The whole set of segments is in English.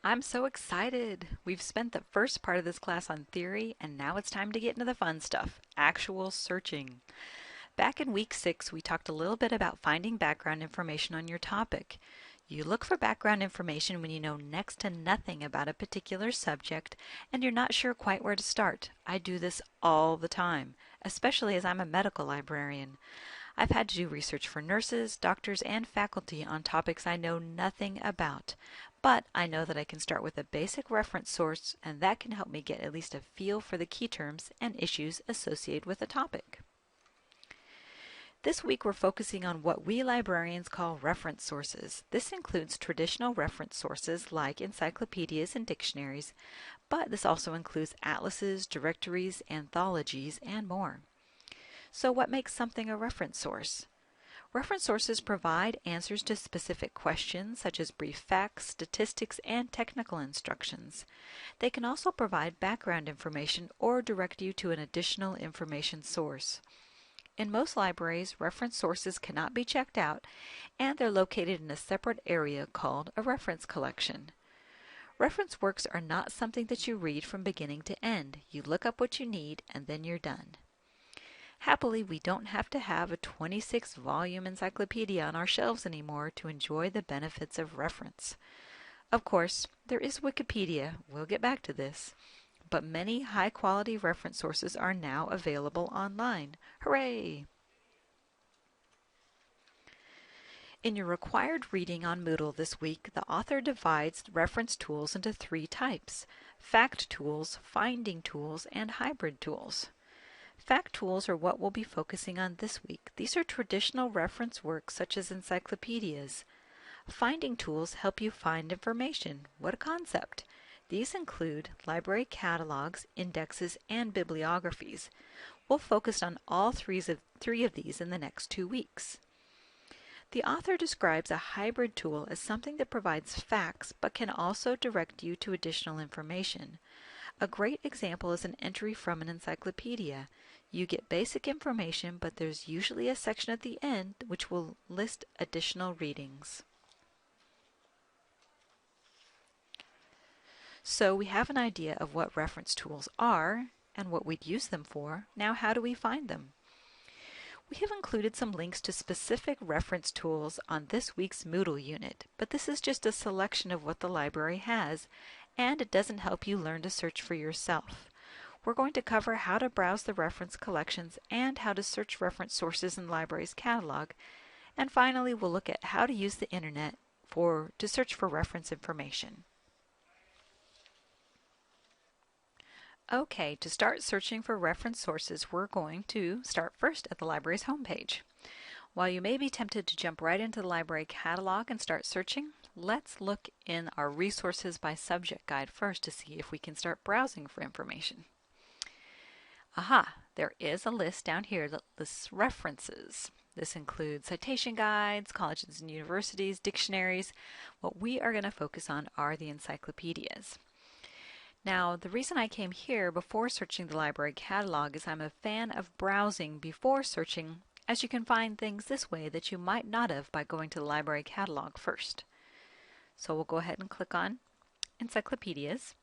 I'm so excited! We've spent the first part of this class on theory, and now it's time to get into the fun stuff, actual searching. Back in week 6, we talked a little bit about finding background information on your topic. You look for background information when you know next to nothing about a particular subject and you're not sure quite where to start. I do this all the time, especially as I'm a medical librarian. I've had to do research for nurses, doctors, and faculty on topics I know nothing about. But I know that I can start with a basic reference source, and that can help me get at least a feel for the key terms and issues associated with a topic. This week we're focusing on what we librarians call reference sources. This includes traditional reference sources like encyclopedias and dictionaries, but this also includes atlases, directories, anthologies, and more. So what makes something a reference source? Reference sources provide answers to specific questions such as brief facts, statistics, and technical instructions. They can also provide background information or direct you to an additional information source. In most libraries, reference sources cannot be checked out, and they're located in a separate area called a reference collection. Reference works are not something that you read from beginning to end. You look up what you need, and then you're done. Happily, we don't have to have a 26-volume encyclopedia on our shelves anymore to enjoy the benefits of reference. Of course, there is Wikipedia, we'll get back to this, but many high-quality reference sources are now available online. Hooray! In your required reading on Moodle this week, the author divides reference tools into 3 types: fact tools, finding tools, and hybrid tools. Fact tools are what we'll be focusing on this week. These are traditional reference works such as encyclopedias. Finding tools help you find information. What a concept! These include library catalogs, indexes, and bibliographies. We'll focus on all three of these in the next 2 weeks. The author describes a hybrid tool as something that provides facts but can also direct you to additional information. A great example is an entry from an encyclopedia. You get basic information, but there's usually a section at the end which will list additional readings. So we have an idea of what reference tools are and what we'd use them for. Now how do we find them? We have included some links to specific reference tools on this week's Moodle unit, but this is just a selection of what the library has, and it doesn't help you learn to search for yourself. We're going to cover how to browse the reference collections and how to search reference sources in the library's catalog, and finally we'll look at how to use the internet to search for reference information. Okay, to start searching for reference sources, we're going to start first at the library's homepage. While you may be tempted to jump right into the library catalog and start searching, let's look in our resources by subject guide first to see if we can start browsing for information. Aha, there is a list down here that lists references. This includes citation guides, colleges and universities, dictionaries. What we are going to focus on are the encyclopedias. Now, the reason I came here before searching the library catalog is I'm a fan of browsing before searching, as you can find things this way that you might not have by going to the library catalog first. So we'll go ahead and click on encyclopedias.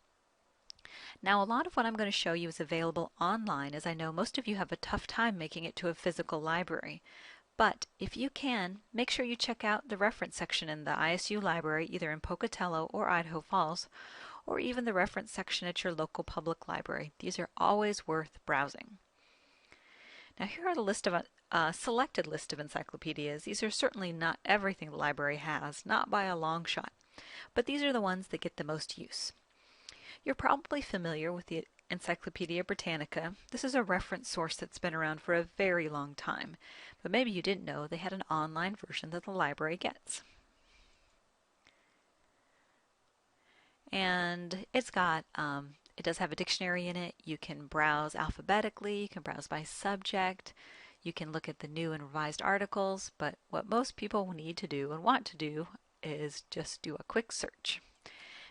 Now, a lot of what I'm going to show you is available online, as I know most of you have a tough time making it to a physical library. But if you can, make sure you check out the reference section in the ISU library, either in Pocatello or Idaho Falls, or even the reference section at your local public library. These are always worth browsing. Now here are the list of selected list of encyclopedias. These are certainly not everything the library has, not by a long shot, but these are the ones that get the most use. You're probably familiar with the Encyclopedia Britannica. This is a reference source that's been around for a very long time, but maybe you didn't know they had an online version that the library gets. And it does have a dictionary in it. You can browse alphabetically, you can browse by subject, you can look at the new and revised articles, but what most people need to do and want to do is just do a quick search.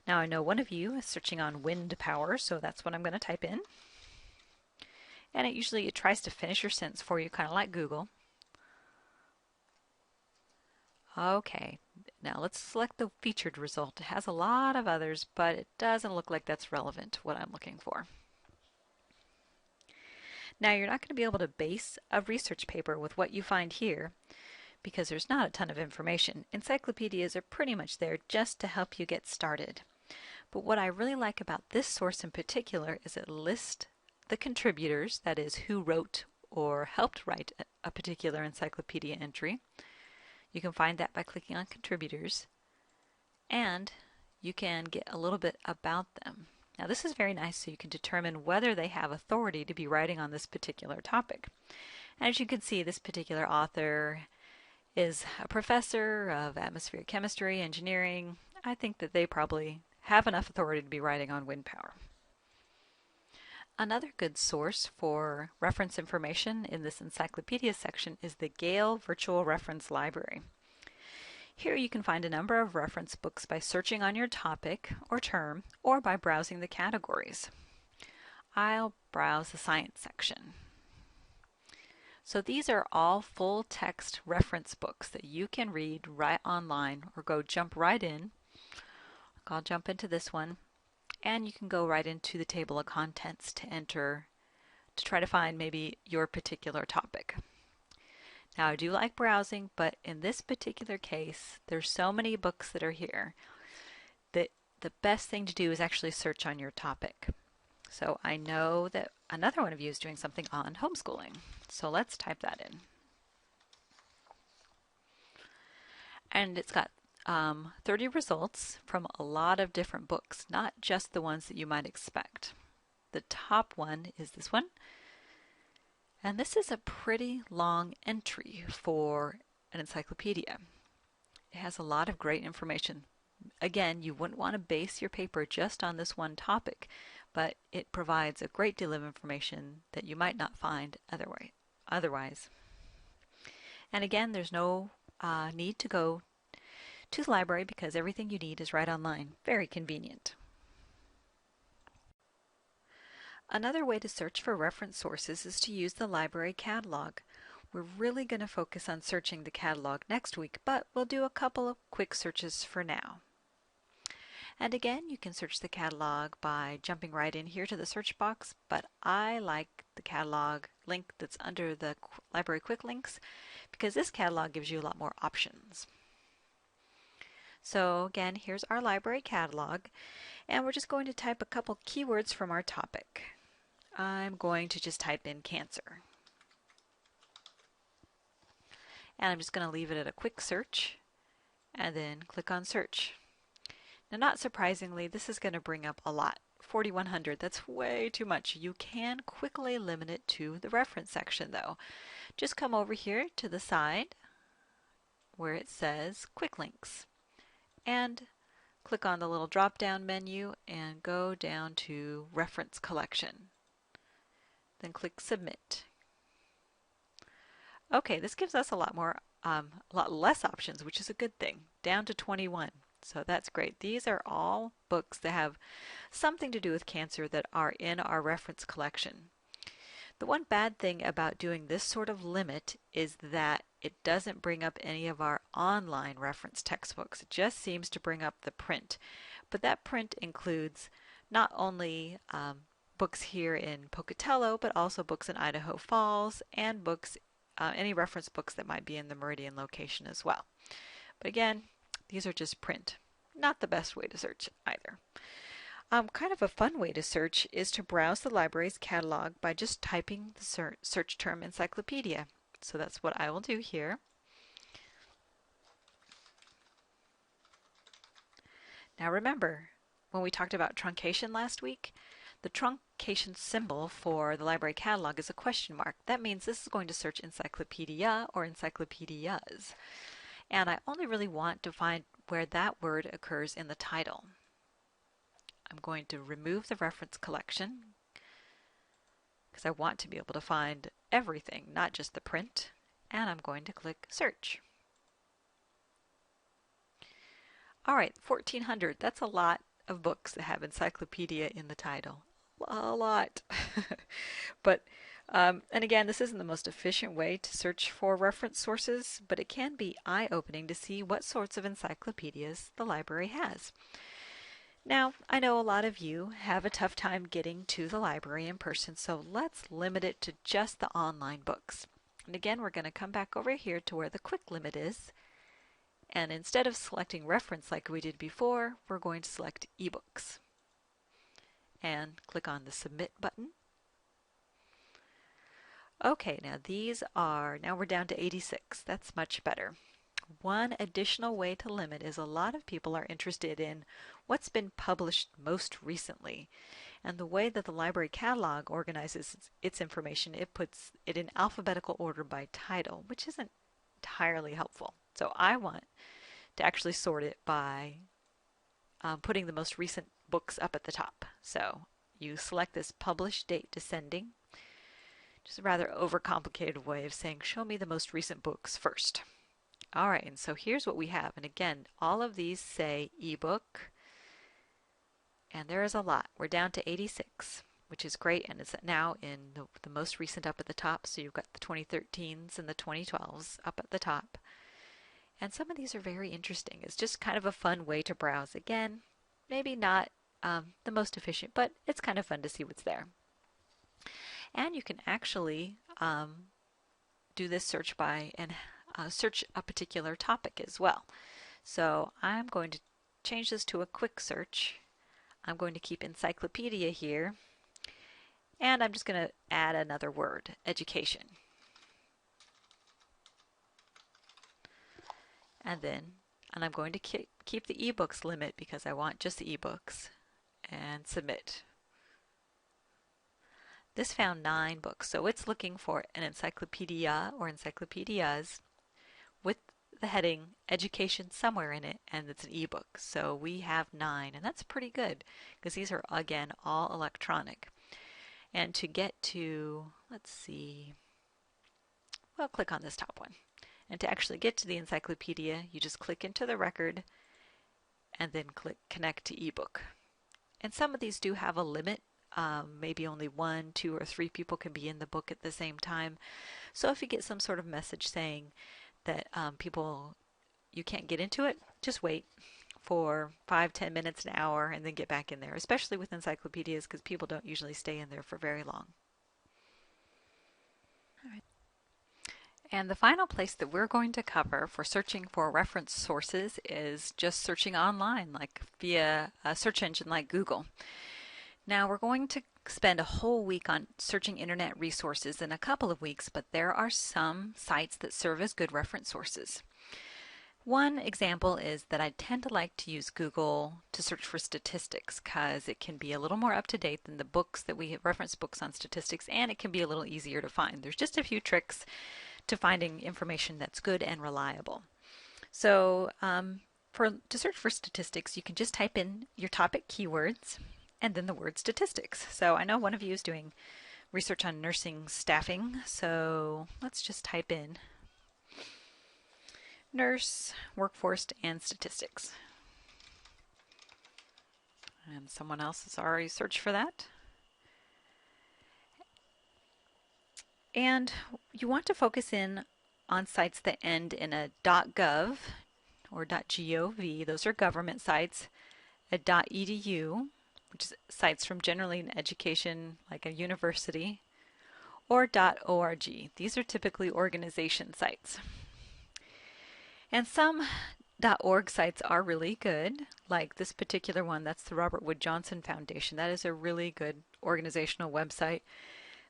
Now I know one of you is searching on wind power, so that's what I'm going to type in. And it tries to finish your sentence for you, kind of like Google. Okay, Now let's select the featured result. It has a lot of others, but it doesn't look like that's relevant to what I'm looking for. Now you're not going to be able to base a research paper with what you find here because there's not a ton of information. Encyclopedias are pretty much there just to help you get started. But what I really like about this source in particular is it lists the contributors, that is, who wrote or helped write a particular encyclopedia entry. You can find that by clicking on contributors, and you can get a little bit about them. Now this is very nice so you can determine whether they have authority to be writing on this particular topic. And as you can see, this particular author is a professor of atmospheric chemistry, engineering. I think that they probably have enough authority to be writing on wind power. Another good source for reference information in this encyclopedia section is the Gale Virtual Reference Library. Here you can find a number of reference books by searching on your topic or term or by browsing the categories. I'll browse the science section. So these are all full text reference books that you can read right online or jump right in. I'll jump into this one, and you can go right into the table of contents to enter to try to find maybe your particular topic. Now I do like browsing, but in this particular case, there's so many books that are here that the best thing to do is actually search on your topic. So I know that another one of you is doing something on homeschooling. So let's type that in. And it's got 30 results from a lot of different books, not just the ones that you might expect. The top one is this one. And this is a pretty long entry for an encyclopedia. It has a lot of great information. Again, you wouldn't want to base your paper just on this one topic, but it provides a great deal of information that you might not find otherwise. And again, there's no need to go to the library because everything you need is right online. Very convenient. Another way to search for reference sources is to use the library catalog. We're really going to focus on searching the catalog next week, but we'll do a couple of quick searches for now. And again, you can search the catalog by jumping right in here to the search box, but I like the catalog link that's under the library quick links because this catalog gives you a lot more options. So again, here's our library catalog, and we're just going to type a couple keywords from our topic. I'm going to just type in cancer. And I'm just going to leave it at a quick search and then click on search. Now, not surprisingly, this is going to bring up a lot. 4,100, that's way too much. You can quickly limit it to the reference section though. Just come over here to the side where it says quick links and click on the little drop down menu and go down to reference collection. Then click submit. Okay, this gives us a lot less options, which is a good thing, down to 21. So that's great. These are all books that have something to do with cancer that are in our reference collection. The one bad thing about doing this sort of limit is that it doesn't bring up any of our online reference textbooks. It just seems to bring up the print. But that print includes not only books here in Pocatello, but also books in Idaho Falls and books, any reference books that might be in the Meridian location as well. But again, these are just print. Not the best way to search either. Kind of a fun way to search is to browse the library's catalog by just typing the search term encyclopedia. So that's what I will do here. Now remember, when we talked about truncation last week, the truncation symbol for the library catalog is a question mark. That means this is going to search encyclopedia or encyclopedias. And I only really want to find where that word occurs in the title. I'm going to remove the reference collection because I want to be able to find everything, not just the print, and I'm going to click search. Alright, 1,400, that's a lot of books that have encyclopedia in the title. A lot. But And again, this isn't the most efficient way to search for reference sources, but it can be eye-opening to see what sorts of encyclopedias the library has. Now, I know a lot of you have a tough time getting to the library in person, so let's limit it to just the online books. And again, we're going to come back over here to where the quick limit is, and instead of selecting reference like we did before, we're going to select ebooks. And click on the Submit button. Okay, now we're down to 86. That's much better. One additional way to limit is a lot of people are interested in what's been published most recently. And the way that the library catalog organizes its information, it puts it in alphabetical order by title, which isn't entirely helpful. So I want to actually sort it by putting the most recent books up at the top. So you select this published date descending, just a rather overcomplicated way of saying show me the most recent books first. Alright, and so here's what we have. And again, all of these say ebook, and there is a lot. We're down to 86, which is great, and it's now in the most recent up at the top. So you've got the 2013s and the 2012s up at the top. And some of these are very interesting. It's just kind of a fun way to browse. Again, maybe not the most efficient, but it's kind of fun to see what's there. And you can actually do this search by and search a particular topic as well. So I'm going to change this to a quick search. I'm going to keep encyclopedia here, and I'm just going to add another word, education. And I'm going to keep the ebooks limit because I want just the ebooks, and submit. This found 9 books, so it's looking for an encyclopedia or encyclopedias with the heading education somewhere in it, and it's an ebook. So we have 9, and that's pretty good because these are, again, all electronic. And to get to, let's see, well, click on this top one. And to actually get to the encyclopedia, you just click into the record and then click Connect to ebook. And some of these do have a limit. Maybe only 1, 2, or 3 people can be in the book at the same time. So if you get some sort of message saying that you can't get into it, just wait for 5, 10 minutes, an hour, and then get back in there, especially with encyclopedias because people don't usually stay in there for very long. All right. And the final place that we're going to cover for searching for reference sources is just searching online, like via a search engine like Google. Now we're going to spend a whole week on searching internet resources in a couple of weeks, but there are some sites that serve as good reference sources. One example is that I tend to like to use Google to search for statistics because it can be a little more up to date than the books that we reference books on statistics, and it can be a little easier to find. There's just a few tricks to finding information that's good and reliable. So to search for statistics, you can just type in your topic keywords and then the word statistics. So I know one of you is doing research on nursing staffing, so let's just type in nurse, workforce, and statistics. And someone else has already searched for that. And you want to focus in on sites that end in a .gov or .gov, those are government sites, a .edu, which is sites from generally an education like a university, or .org. These are typically organization sites. And some .org sites are really good, like this particular one, that's the Robert Wood Johnson Foundation. That is a really good organizational website.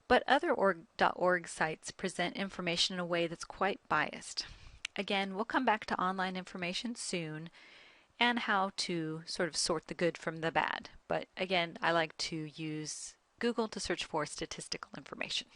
But other .org sites present information in a way that's quite biased. Again, we'll come back to online information soon and how to sort of sort the good from the bad. But again, I like to use Google to search for statistical information.